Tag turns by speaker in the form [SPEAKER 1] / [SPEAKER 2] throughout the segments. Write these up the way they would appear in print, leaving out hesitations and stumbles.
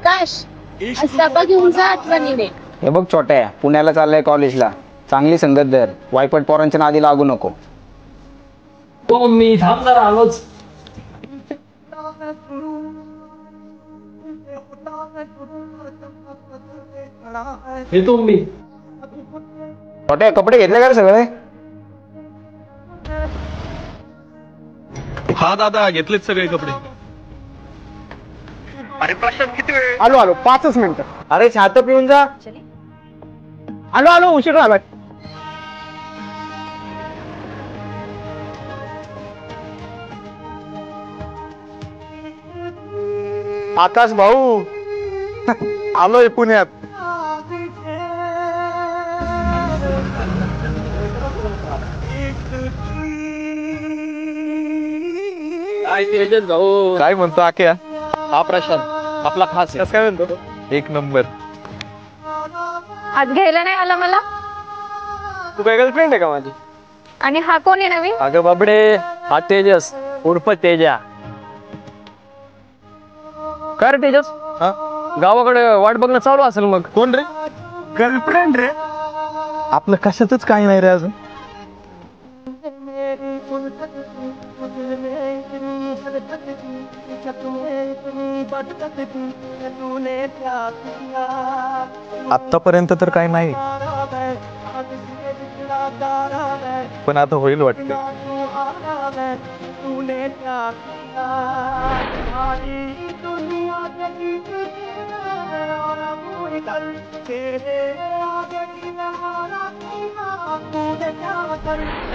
[SPEAKER 1] आकाश आज डबा घेऊन जा आठवणीने.
[SPEAKER 2] हे बघ छोट्या, पुण्याला चाललंय कॉलेजला. चांगली संगत धर, वायपट पोरांच्या नादी लागू नको.
[SPEAKER 3] तो मी थांब जरा आलोच. येतो मी.
[SPEAKER 2] छोट्या, कपडे घेतले का रे सगळे?
[SPEAKER 4] हा दादा, घेतलेत सगळे कपडे.
[SPEAKER 5] अरे प्रशांत किती वेळ?
[SPEAKER 6] आलो आलो 5 मिनिटं.
[SPEAKER 2] अरे छात पिऊन जा.
[SPEAKER 6] आलो आलो उशीर झाला. आकाश भाऊ आलोय पुण्यात.
[SPEAKER 3] भाऊ
[SPEAKER 4] काय म्हणतो आक्या?
[SPEAKER 3] हा प्रशांत आपला खास आहे.
[SPEAKER 4] काय म्हणतो? एक नंबर.
[SPEAKER 1] आज घ्यायला नाही आला मला.
[SPEAKER 3] तू काय गर्लफ्रेंड आहे का माझी?
[SPEAKER 1] आणि हा कोण आहे नवीन?
[SPEAKER 3] अगं बाबडे, हा तेजस उर्फ तेजा. काय रे तेजस?
[SPEAKER 4] हा?
[SPEAKER 3] गावाकडे वाट बघणं चालू असेल मग.
[SPEAKER 4] कोण रे?
[SPEAKER 6] गर्लफ्रेंड रे.
[SPEAKER 4] आपलं कशातच काही नाही रे अजून. आतापर्यंत तर काही नाही, पण आता होईल वाटतं.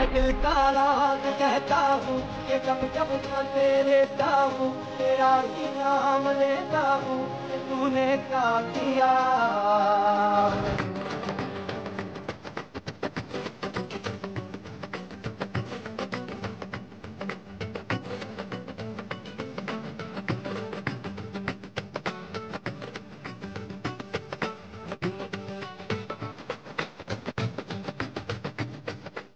[SPEAKER 7] दिल का राज कहता हूँ कि जब जब मैं लेता हूँ तेरा ही नाम लेता हूँ तूने क्या किया.